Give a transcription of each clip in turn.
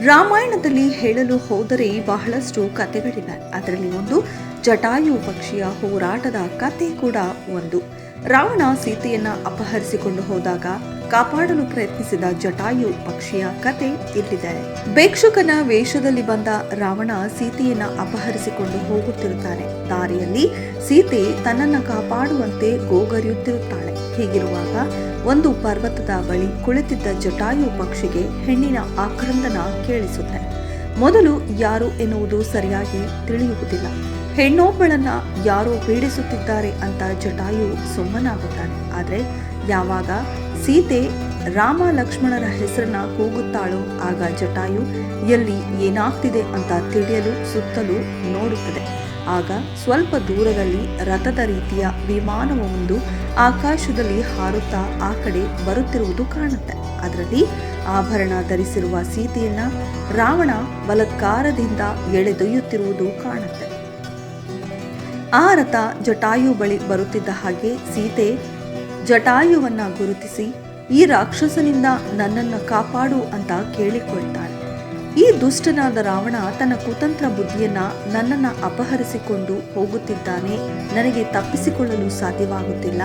ರಾಮಾಯಣದಲ್ಲಿ ಹೇಳಲು ಹೋದರೆ ಬಹಳಷ್ಟು ಕಥೆಗಳಿವೆ. ಅದರಲ್ಲಿ ಒಂದು ಜಟಾಯು ಪಕ್ಷಿಯ ಹೋರಾಟದ ಕತೆ ಕೂಡ ಒಂದು. ರಾವಣ ಸೀತೆಯನ್ನ ಅಪಹರಿಸಿಕೊಂಡು ಹೋದಾಗ ಕಾಪಾಡಲು ಪ್ರಯತ್ನಿಸಿದ ಜಟಾಯು ಪಕ್ಷಿಯ ಕತೆ ಇಲ್ಲಿದೆ. ಭಿಕ್ಷುಕನ ವೇಷದಲ್ಲಿ ಬಂದ ರಾವಣ ಸೀತೆಯನ್ನ ಅಪಹರಿಸಿಕೊಂಡು ಹೋಗುತ್ತಿರುತ್ತಾನೆ. ದಾರಿಯಲ್ಲಿ ಸೀತೆ ತನ್ನನ್ನು ಕಾಪಾಡುವಂತೆ ಗೋಗರಿಯುತ್ತಿರುತ್ತಾಳೆ. ಹೀಗಿರುವಾಗ ಒಂದು ಪರ್ವತದ ಬಳಿ ಕುಳಿತಿದ್ದ ಜಟಾಯು ಪಕ್ಷಿಗೆ ಹೆಣ್ಣಿನ ಆಕ್ರಂದನ ಕೇಳಿಸುತ್ತೆ. ಮೊದಲು ಯಾರು ಎನ್ನುವುದು ಸರಿಯಾಗಿ ತಿಳಿಯುವುದಿಲ್ಲ. ಹೆಣ್ಣೊಬ್ಬಳನ್ನ ಯಾರೋ ಪೀಡಿಸುತ್ತಿದ್ದಾರೆ ಅಂತ ಜಟಾಯು ಸುಮ್ಮನಾಗುತ್ತಾನೆ. ಆದರೆ ಯಾವಾಗ ಸೀತೆ ರಾಮ ಲಕ್ಷ್ಮಣರ ಹೆಸರನ್ನ ಕೂಗುತ್ತಾಳೋ ಆಗ ಜಟಾಯು ಎಲ್ಲಿ ಏನಾಗ್ತಿದೆ ಅಂತ ತಿಳಿಯಲು ಸುತ್ತಲೂ ನೋಡುತ್ತದೆ. ಆಗ ಸ್ವಲ್ಪ ದೂರದಲ್ಲಿ ರಥದ ರೀತಿಯ ವಿಮಾನವೊಂದು ಆಕಾಶದಲ್ಲಿ ಹಾರುತ್ತಾ ಆ ಕಡೆ ಬರುತ್ತಿರುವುದು ಕಾಣುತ್ತೆ. ಅದರಲ್ಲಿ ಆಭರಣ ಧರಿಸಿರುವ ಸೀತೆಯನ್ನ ರಾವಣ ಬಲಾತ್ಕಾರದಿಂದ ಎಳೆದೊಯ್ಯುತ್ತಿರುವುದು ಕಾಣುತ್ತೆ. ಆ ರಥ ಜಟಾಯು ಬಳಿ ಬರುತ್ತಿದ್ದ ಹಾಗೆ ಸೀತೆ ಜಟಾಯುವನ್ನ ಗುರುತಿಸಿ, ಈ ರಾಕ್ಷಸನಿಂದ ನನ್ನನ್ನು ಕಾಪಾಡು ಅಂತ ಕೇಳಿಕೊಳ್ತಾಳೆ. ಈ ದುಷ್ಟನಾದ ರಾವಣ ತನ್ನ ಕುತಂತ್ರ ಬುದ್ಧಿಯನ್ನ ನನ್ನನ್ನು ಅಪಹರಿಸಿಕೊಂಡು ಹೋಗುತ್ತಿದ್ದಾನೆ, ನನಗೆ ತಪ್ಪಿಸಿಕೊಳ್ಳಲು ಸಾಧ್ಯವಾಗುತ್ತಿಲ್ಲ,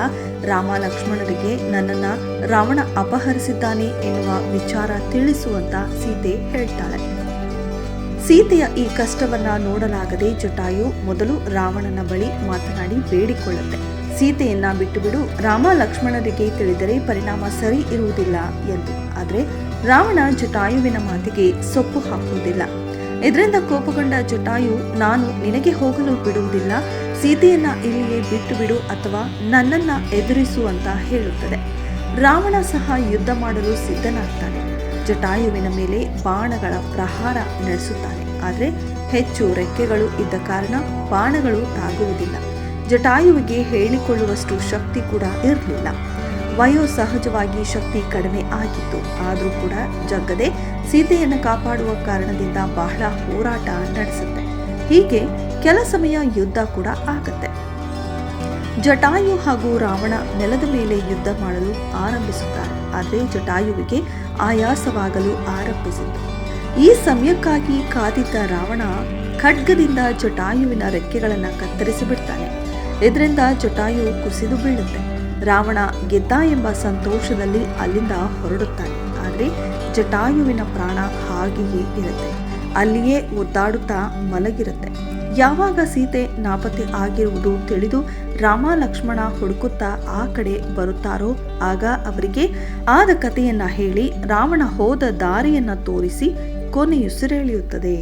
ರಾಮ ಲಕ್ಷ್ಮಣರಿಗೆ ನನ್ನನ್ನು ರಾವಣ ಅಪಹರಿಸಿದ್ದಾನೆ ಎನ್ನುವ ವಿಚಾರ ತಿಳಿಸುವಂತ ಸೀತೆ ಹೇಳ್ತಾಳೆ. ಸೀತೆಯ ಈ ಕಷ್ಟವನ್ನ ನೋಡಲಾಗದೆ ಜಟಾಯು ಮೊದಲು ರಾವಣನ ಬಳಿ ಮಾತನಾಡಿ ಬೇಡಿಕೊಳ್ಳುತ್ತೆ. ಸೀತೆಯನ್ನ ಬಿಟ್ಟು ಬಿಡು, ರಾಮ ಲಕ್ಷ್ಮಣರಿಗೆ ತಿಳಿದರೆ ಪರಿಣಾಮ ಸರಿ ಇರುವುದಿಲ್ಲ ಎಂದು. ಆದರೆ ರಾವಣ ಜಟಾಯುವಿನ ಮಾತಿಗೆ ಸೊಪ್ಪು ಹಾಕುವುದಿಲ್ಲ. ಇದರಿಂದ ಕೋಪಗೊಂಡ ಜಟಾಯು, ನಾನು ನಿನಗೆ ಹೋಗಲು ಬಿಡುವುದಿಲ್ಲ, ಸೀತೆಯನ್ನ ಇಲ್ಲಿಯೇ ಬಿಟ್ಟು ಬಿಡು ಅಥವಾ ನನ್ನನ್ನ ಎದುರಿಸು ಅಂತ ಹೇಳುತ್ತದೆ. ರಾವಣ ಸಹ ಯುದ್ಧ ಮಾಡಲು ಸಿದ್ಧನಾಗ್ತಾನೆ. ಜಟಾಯುವಿನ ಮೇಲೆ ಬಾಣಗಳ ಪ್ರಹಾರ ನಡೆಸುತ್ತಾನೆ. ಆದರೆ ಹೆಚ್ಚು ರೆಕ್ಕೆಗಳು ಇದ್ದ ಕಾರಣ ಬಾಣಗಳು ತಾಗುವುದಿಲ್ಲ. ಜಟಾಯುವಿಗೆ ಹೇಳಿಕೊಳ್ಳುವಷ್ಟು ಶಕ್ತಿ ಕೂಡ ಇರಲಿಲ್ಲ. ವಯೋಸಹಜವಾಗಿ ಶಕ್ತಿ ಕಡಿಮೆ ಆಗಿತ್ತು. ಆದರೂ ಕೂಡ ಜಗ್ಗದೆ ಸೀತೆಯನ್ನು ಕಾಪಾಡುವ ಕಾರಣದಿಂದ ಬಹಳ ಹೋರಾಟ ನಡೆಸುತ್ತೆ. ಹೀಗೆ ಕೆಲ ಸಮಯ ಯುದ್ಧ ಕೂಡ ಆಗತ್ತೆ. ಜಟಾಯು ಹಾಗೂ ರಾವಣ ನೆಲದ ಮೇಲೆ ಯುದ್ಧ ಮಾಡಲು ಆರಂಭಿಸುತ್ತಾರೆ. ಆದರೆ ಜಟಾಯುವಿಗೆ ಆಯಾಸವಾಗಲು ಆರಂಭಿಸಿತು. ಈ ಸಮಯಕ್ಕಾಗಿ ಕಾದಿದ್ದ ರಾವಣ ಖಡ್ಗದಿಂದ ಜಟಾಯುವಿನ ರೆಕ್ಕೆಗಳನ್ನು ಕತ್ತರಿಸಿ ಬಿಡ್ತಾನೆ. ಇದರಿಂದ ಜಟಾಯು ಕುಸಿದು ಬೀಳುತ್ತೆ. ರಾವಣ ಗೆದ್ದ ಎಂಬ ಸಂತೋಷದಲ್ಲಿ ಅಲ್ಲಿಂದ ಹೊರಡುತ್ತಾನೆ. ಆದರೆ ಜಟಾಯುವಿನ ಪ್ರಾಣ ಹಾಗೆಯೇ ಇರುತ್ತೆ, ಅಲ್ಲಿಯೇ ಒದ್ದಾಡುತ್ತಾ ಮಲಗಿರುತ್ತೆ. ಯಾವಾಗ ಸೀತೆ ನಾಪತ್ತೆ ಆಗಿರುವುದು ತಿಳಿದು ರಾಮ ಲಕ್ಷ್ಮಣ ಹುಡುಕುತ್ತಾ ಆ ಕಡೆ ಬರುತ್ತಾರೋ ಆಗ ಅವರಿಗೆ ಆದ ಕಥೆಯನ್ನ ಹೇಳಿ ರಾವಣ ಹೋದ ದಾರಿಯನ್ನ ತೋರಿಸಿ ಕೊನೆಯುಸಿರೆಳೆಯುತ್ತದೆ.